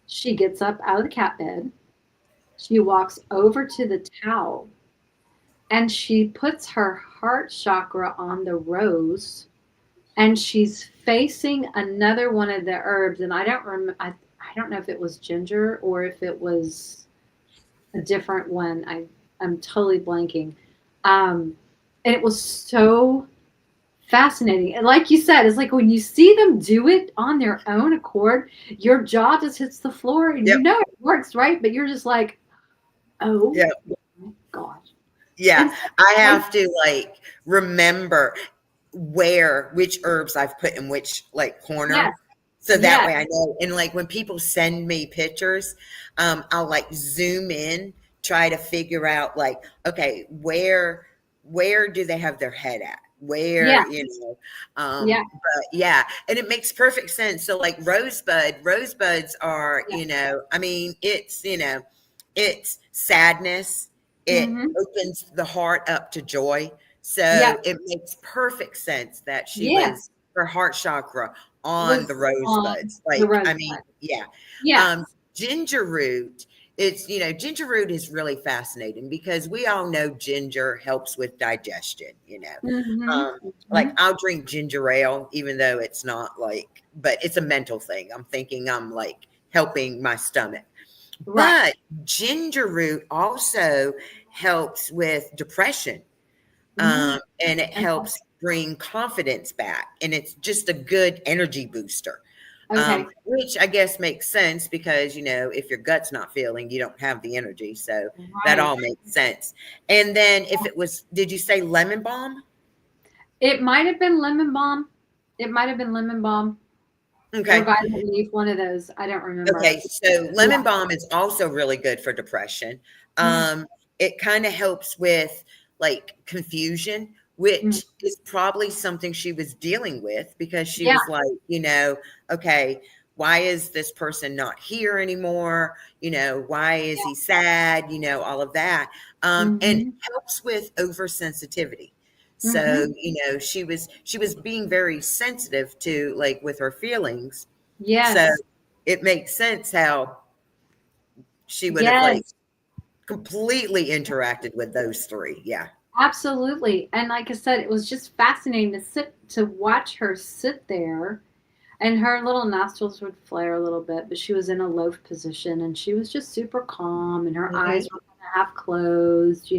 she gets up out of the cat bed. She walks over to the towel and she puts her heart chakra on the rose and she's facing another one of the herbs and I don't remember I don't know if it was ginger or if it was a different one. I'm totally blanking. Um and it was so fascinating. And like you said, it's like when you see them do it on their own accord, your jaw just hits the floor and Yep. it works, right? But you're just like, oh Yep. my gosh. And Yeah. I like, have to like remember which herbs I've put in which like yes, corner. So that yes, way I know. And like when people send me pictures, I'll like zoom in, try to figure out like, okay, where do they have their head at? yeah, Where, yeah, but yeah, and it makes perfect sense. So like rosebuds are, yeah. I mean, it's sadness. It Mhm. opens the heart up to joy. Yeah. So it makes perfect sense that she was Yes. her heart chakra on the Was on rosebuds. the Like, I mean, rosebud. yeah. Um, Yes. ginger root, ginger root is really fascinating because we all know ginger helps with digestion. Mhm. Um, like Mhm. I'll drink ginger ale, even though it's not like, but it's a mental thing. I'm thinking I'm like helping my stomach. Right. But ginger root also helps with depression, Mhm. and it Okay. helps bring confidence back. And it's just a good energy booster, Okay. which I guess makes sense because, if your gut's not feeling, you don't have the energy. So that Right. all makes sense. And then if it was, did you say lemon balm? It might have been lemon balm. It might have been lemon balm or Okay. vitamin leaf, one of those. I don't remember. Okay, so Yeah. lemon balm is also really good for depression. Mm, It kind of helps with like confusion, mm. which is probably something she was dealing with because she Yeah. was like, okay, why is this person not here anymore? Why is he sad? All of that. And it Mhm. helps with oversensitivity. So, Mhm. she was being very sensitive to like with her feelings. So Yes. it makes sense how she would have like Yes. completely interacted with those three. Yeah. Absolutely. And like I said, it was just fascinating to watch her sit there and her little nostrils would flare a little bit, but she was in a loaf position and she was just super calm and her eyes Hmm. were kind of half closed.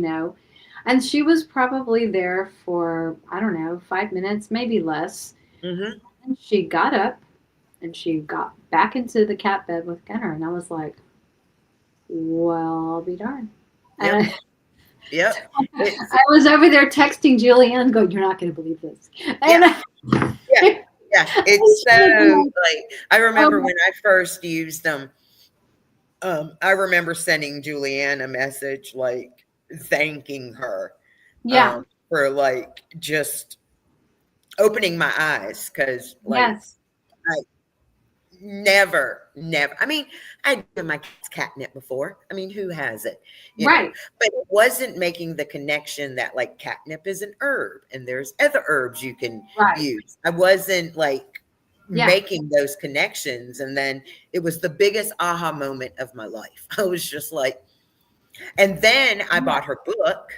And she was probably there for, I don't know, 5 minutes, maybe less. Hmm. And she got up and she got back into the cat bed with Gunner. And I was like, well, I'll be darned. And Yep. I, Yep. It's I was over there texting Julianne, going, "You're not going to believe this." And yeah. Yeah. Yeah. It's she so was like, like I "Oh remember my, when I first used them. I remember sending Julianne a message like thanking her yeah, for like just opening my eyes because like yes, Never, never. I mean, I'd given my cat's catnip before. I mean, who has it? Right. But it wasn't making the connection that like catnip is an herb and there's other herbs you can Right. use. I wasn't like Yeah. making those connections. And then it was the biggest aha moment of my life. I was just like, and then I bought her book,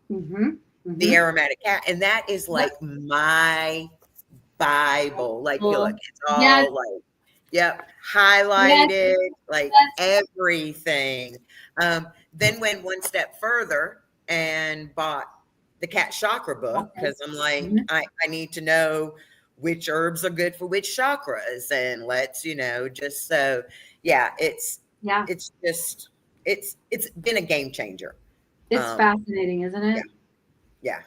Mm-hmm. The Mm-hmm. Aromatic Cat, and that is like my Bible. Like, you look, it's Yes. all like, yep, Yes. highlighted, like Yes. everything. Then went one step further and bought the cat chakra book Okay. because I'm like, Mhm. I need to know which herbs are good for which chakras, and let's, just so yeah, Yeah. it's just it's been a game changer. It's Um, fascinating, isn't yeah, it? yeah,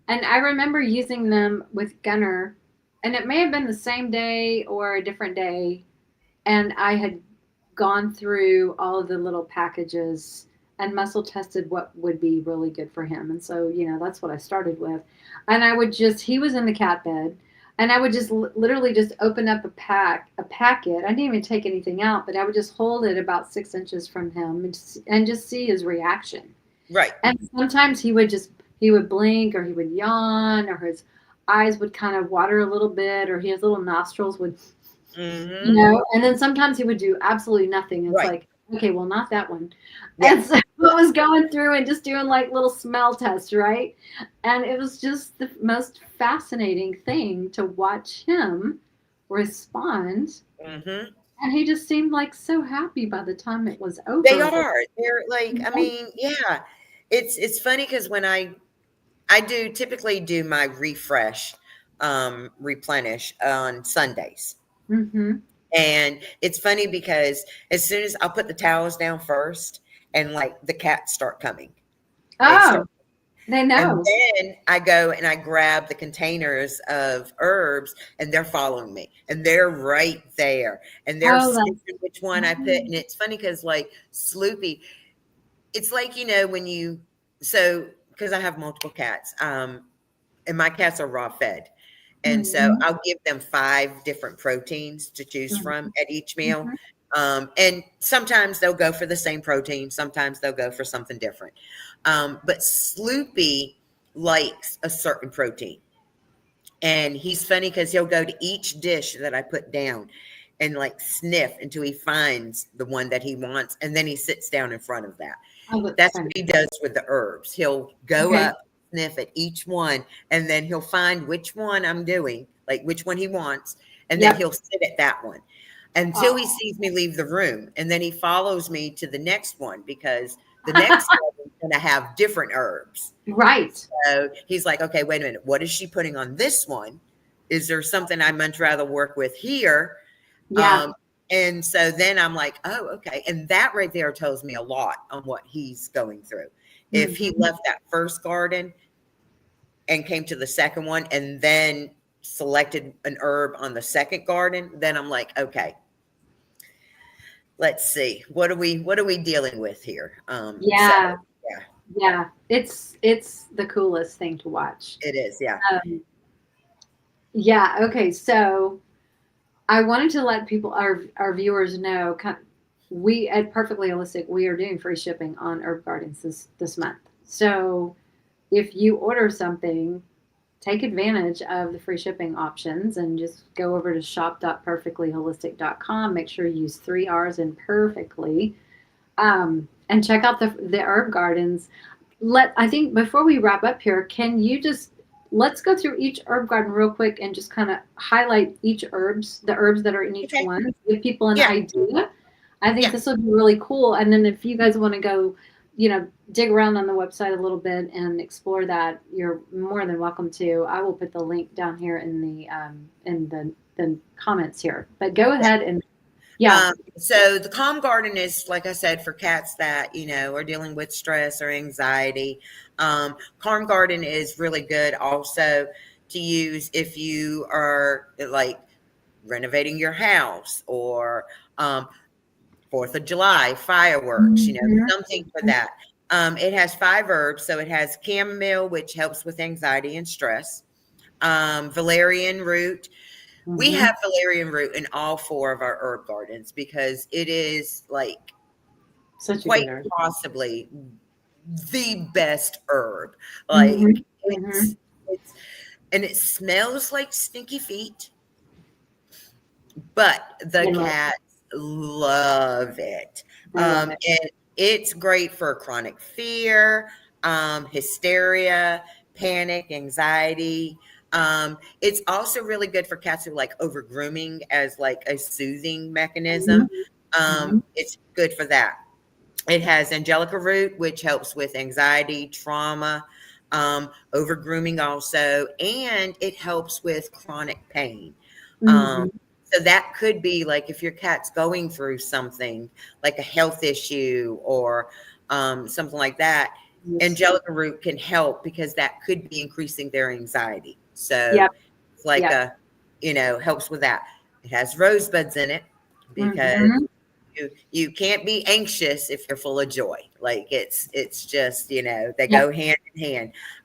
And I remember using them with Gunner, and it may have been the same day or a different day. And I had gone through all of the little packages and muscle tested what would be really good for him. And so, that's what I started with. And I would he was in the cat bed, and I would just literally just open up a packet. I didn't even take anything out, but I would just hold it about 6 inches from him and just see his reaction. right. And sometimes he would blink, or he would yawn, or his eyes would kind of water a little bit, or his little nostrils would, Mm-hmm. and then sometimes he would do absolutely nothing. It's Right. like, okay, well, not that one. Yeah. And so I was going through and just doing like little smell tests, right? And it was just the most fascinating thing to watch him respond. Mm-hmm. And he just seemed like so happy by the time it was They over. are. They're like, I mean, yeah. It's funny because when I do typically do my replenish on Sundays. Mm-hmm. And it's funny because as soon as I'll put the towels down first and like the cats start coming. They Oh, start, they and know. then I go and I grab the containers of herbs and they're following me and they're right there and they're Oh, that's sniffing which one I put. And it's funny because like Sloopy, it's like, when because I have multiple cats, and my cats are raw fed. And so mhm, I'll give them 5 different proteins to choose mhm, from at each meal. mhm. And sometimes they'll go for the same protein. Sometimes they'll go for something different. But Sloopy likes a certain protein. And he's funny because he'll go to each dish that I put down and like sniff until he finds the one that he wants. And then he sits down in front of that. Oh, that's That's what funny. he does with the herbs. He'll go Okay. up, sniff at each one, and then he'll find which one I'm doing, like which one he wants, and then Yep. he'll sit at that one until he Oh, sees me leave the room. And then he follows me to the next one because the next one is going to have different herbs. right. So he's like, okay, wait a minute. What is she putting on this one? Is there something I'd much rather work with here? Yeah. Um, and so then I'm like, oh, okay. And that right there tells me a lot on what he's going through. If he Mhm. left that first garden and came to the second one and then selected an herb on the second garden, then I'm like, okay, let's see. What are we dealing with here? So Yeah. yeah, Yeah. It's the coolest thing to watch. it is. Yeah. Um, yeah. Okay. So I wanted to let our viewers know, we at Perfectly Holistic, we are doing free shipping on herb gardens this month. So if you order something, take advantage of the free shipping options and just go over to shop.perfectlyholistic.com. Make sure you use 3 R's in perfectly, and check out the herb gardens. I think before we wrap up here, can you just let's go through each herb garden real quick and just kind of highlight the herbs that are in each Okay. one, give people an Yeah. idea. I think Yeah. this would be really cool. And then if you guys want to go, dig around on the website a little bit and explore that, you're more than welcome to. I will put the link down here in the comments here. But go ahead and yeah. So the Calm Garden is, like I said, for cats that, are dealing with stress or anxiety. Calm Garden is really good also to use if you are like renovating your house or 4th of July fireworks, Mhm. something for that. It has 5 herbs. So it has chamomile, which helps with anxiety and stress, valerian root, We Mhm. have valerian root in all 4 of our herb gardens because it is like Such a quite good herb. possibly the best herb. Like Mhm. it's Mhm. it's and it smells like stinky feet, but the I love cats love it. I love it. And it's great for chronic fear, hysteria, panic, anxiety. It's also really good for cats who like over grooming as like a soothing Mhm. mechanism. Mhm. It's good for that. It has angelica root, which helps with anxiety, trauma, over grooming also, and it helps with chronic pain. Um, Mhm. so that could be like if your cat's going through something like a health issue or something like that, Yes. angelica root can help because that could be increasing their anxiety. So Yep. it's like Yep. helps with that. It has rosebuds in it because Mhm. you can't be anxious if you're full of joy. Like it's just they Yep. go hand in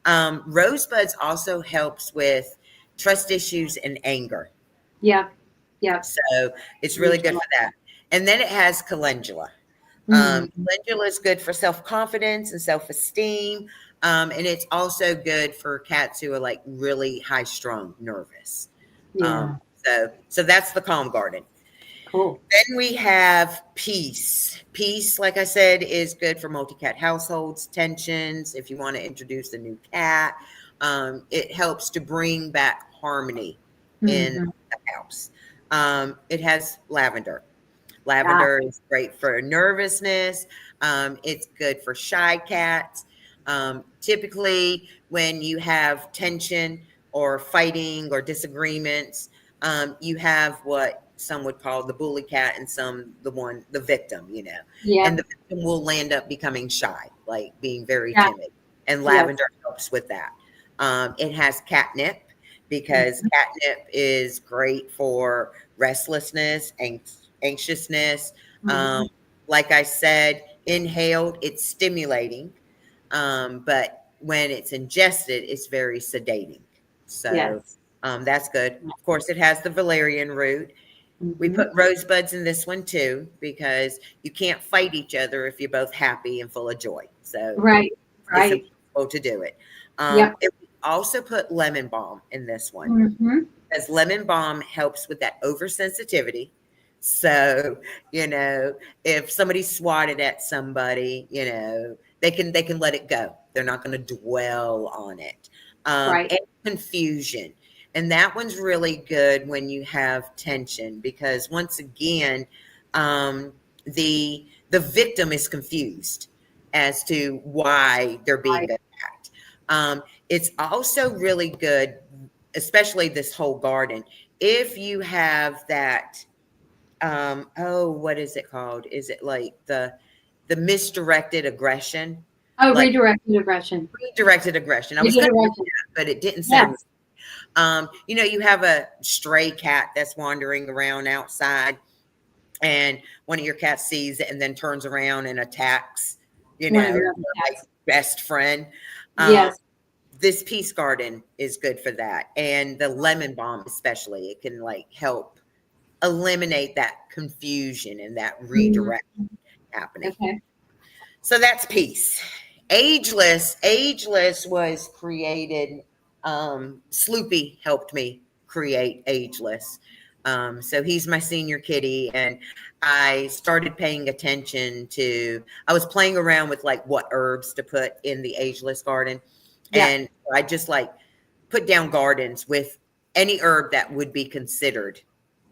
hand. Rosebuds also helps with trust issues and anger, Yep. Yep. so it's really Huge good one. for that. And then it has calendula. Mhm. Calendula is good for self-confidence and self-esteem, and it's also good for cats who are like really high-strung nervous. Yeah. So that's the calm garden. Cool. Then we have peace. Peace, like I said, is good for multi-cat households, tensions. If you want to introduce a new cat, it helps to bring back harmony in Mhm. the house. It has lavender. Ah. Lavender is great for nervousness. It's good for shy cats. Typically, when you have tension or fighting or disagreements, you have what some would call the bully cat and some the victim, and Yep. the victim will land up becoming shy, like being very Yeah. timid. And Yep. lavender helps with that. It has catnip because Mhm. catnip is great for restlessness, anxiousness. Um, Mhm. like I said, inhaled, it's stimulating, but when it's ingested, it's very sedating. So Yes. that's good. Of course, it has the valerian root. We Mhm. put rosebuds in this one too because you can't fight each other if you're both happy and full of joy. So Right. it's Right. impossible to do it. Yep. We also put lemon balm in this one Mhm. because lemon balm helps with that oversensitivity. So, if somebody swatted at somebody, they can let it go. They're not going to dwell on it. Right. And confusion. And that one's really good when you have tension because once again, the victim is confused as to why they're being Right. attacked. It's also really good, especially this whole garden. If you have that, what is it called? Is it like the misdirected aggression? Oh, Like redirected aggression. redirected aggression. I was going to say Redirection. that, but it didn't sound Yes. right. You have a stray cat that's wandering around outside, and one of your cats sees it and then turns around and attacks, One of your your other like cats. best friend. Um, Yes. this peace garden is good for that, and the lemon balm especially. It can like help eliminate that confusion and that Mhm. redirect happening. Okay. So that's peace. Ageless was created. Sloopy helped me create Ageless. So he's my senior kitty, and I started paying attention to. I was playing around with like what herbs to put in the Ageless garden, Yeah. and I just like put down gardens with any herb that would be considered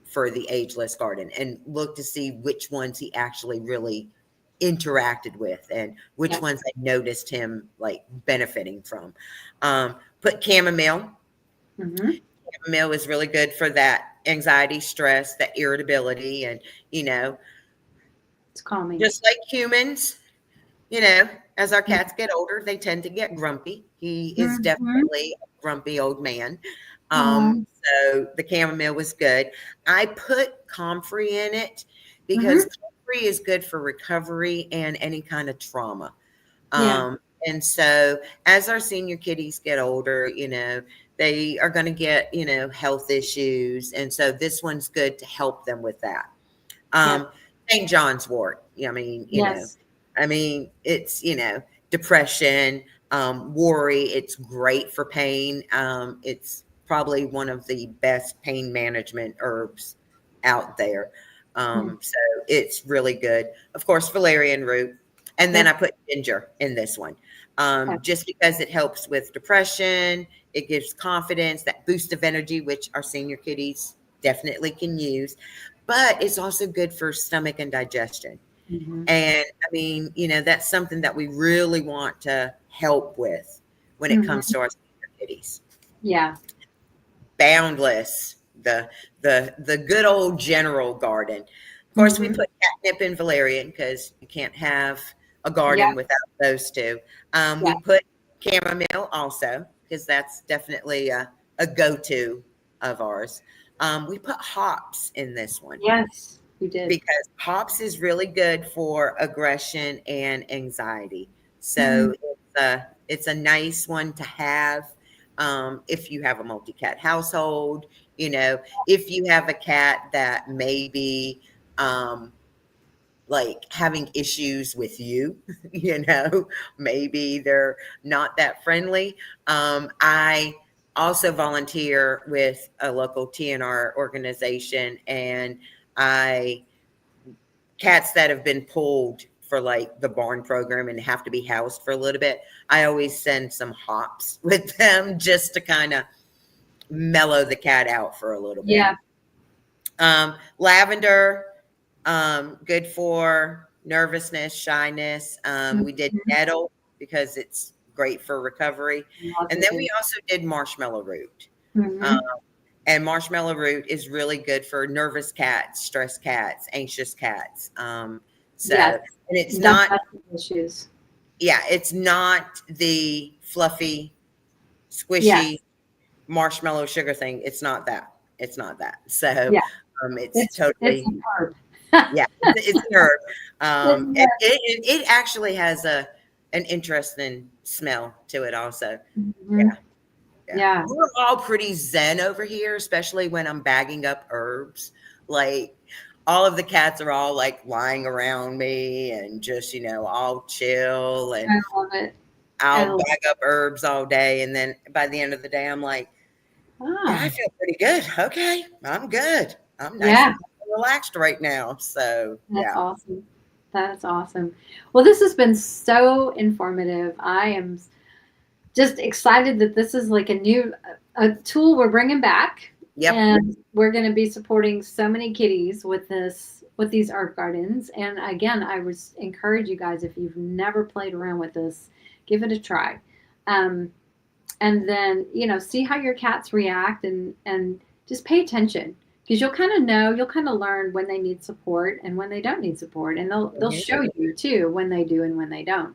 for the ageless garden and look to see which ones he actually really interacted with and which Yeah. ones I noticed him like benefiting from. Put chamomile. Mhm. Chamomile is really good for that anxiety, stress, that irritability, and you know, It's calming. just like humans, you know, as our Mhm. cats get older, they tend to get grumpy. He is Mhm. definitely a grumpy old man. Aw. So the chamomile was good. I put comfrey in it because Mhm. comfrey is good for recovery and any kind of trauma. Yeah. And so as our senior kitties get older, they are going to get, health issues. And so this one's good to help them with that. Yeah. St. John's wort. Yes. It's, depression, worry. It's great for pain. It's probably one of the best pain management herbs out there. Mm. So it's really good. Of course, valerian root. And then Yep. I put ginger in this one, Okay. just because it helps with depression. It gives confidence, that boost of energy, which our senior kitties definitely can use. But it's also good for stomach and digestion. Hmm. And that's something that we really want to help with when it comes Hmm. to our senior kitties. Yeah. Boundless, the good old general garden. Of course, we Hmm. put catnip and valerian because you can't have a Yeah. garden without those two. Yeah. We put chamomile also because that's definitely a go-to of ours. We put hops in this one Yes, you did. because hops is really good for aggression and anxiety. Mm. So it's a nice one to have if you have a multi-cat household. If you have a cat that may be like having issues with you, maybe they're not that friendly. I also volunteer with a local TNR organization, and I cats that have been pulled for like the barn program and have to be housed for a little bit, I always send some hops with them just to kind of mellow the cat out for a little bit. Yeah. Lavender, good for nervousness, shyness. We did Mhm. nettle because it's great for recovery. Love And it then too. we also did marshmallow root. Um, Hmm. and marshmallow root is really good for nervous cats, stressed cats, anxious cats. So, Yes. and it's not, Digestive issues. yeah, it's not the fluffy, squishy Yes. marshmallow sugar thing. It's not that. It's not that. So, Yeah. it's It's totally, a herb. yeah, it's an herb. It's a It actually has an interesting smell to it also. herb. Yeah. Hmm. Yeah. Yeah. We're all pretty zen over here, especially when I'm bagging up herbs. Like all of the cats are all like lying around me and just, all chill, and I love it. I I'll love bag up herbs all day. And then by the end of the day, I'm like, yeah, I Ah, feel pretty good. Okay. I'm good. I'm nice yeah. and relaxed right now. So That's yeah. awesome. That's awesome. Well, this has been so informative. I am just excited that this is like a tool we're bringing back, Yep. and we're going to be supporting so many kitties with these herb gardens. And again, I would encourage you guys, if you've never played around with this, give it a try. Um, and then see how your cats react, and just pay attention, because you'll kind of learn when they need support and when they don't need support, and they'll Mhm. show you too when they do and when they don't.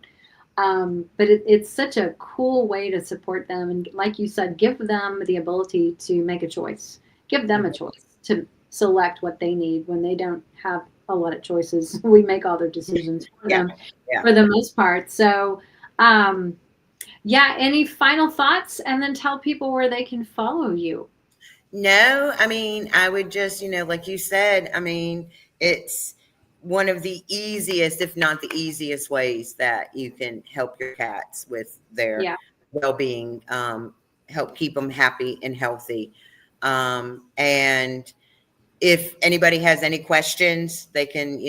But it's such a cool way to support them, and like you said, give them the ability to make a choice, give them a Mhm. choice to select what they need when they don't have a lot of choices. We make all their decisions for Yeah. them Yeah. for the most part. So um, yeah, any final thoughts? And then tell people where they can follow you. No, I would just, like you said, it's one of the easiest, if not the easiest ways that you can help your cats with their Yeah. well-being, help keep them happy and healthy. And if anybody has any questions, they can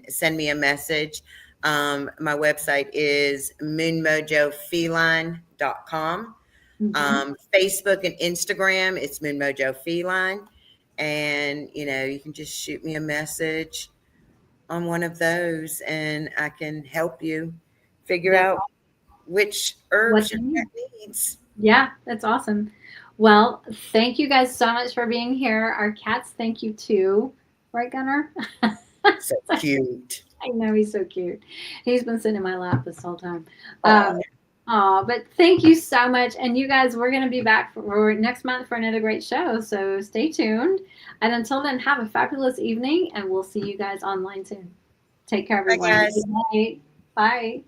send me a message. My website is moonmojofeline.com. Hmm. Facebook and Instagram, it's Moon Mojo Feline. And, you can just shoot me a message on one of those and I can help you figure That's out which what herbs they your need. cat needs. Yeah, that's awesome. Well, thank you guys so much for being here. Our cats thank you too. Right, Gunnar? So cute. I know he's so cute. He's been sitting in my lap this whole time. Oh, But thank you so much. And you guys, we're going to be back for next month for another great show. So stay tuned. And until then, have a fabulous evening, and we'll see you guys online soon. Take care, bye, everyone. guys. Good night. Bye.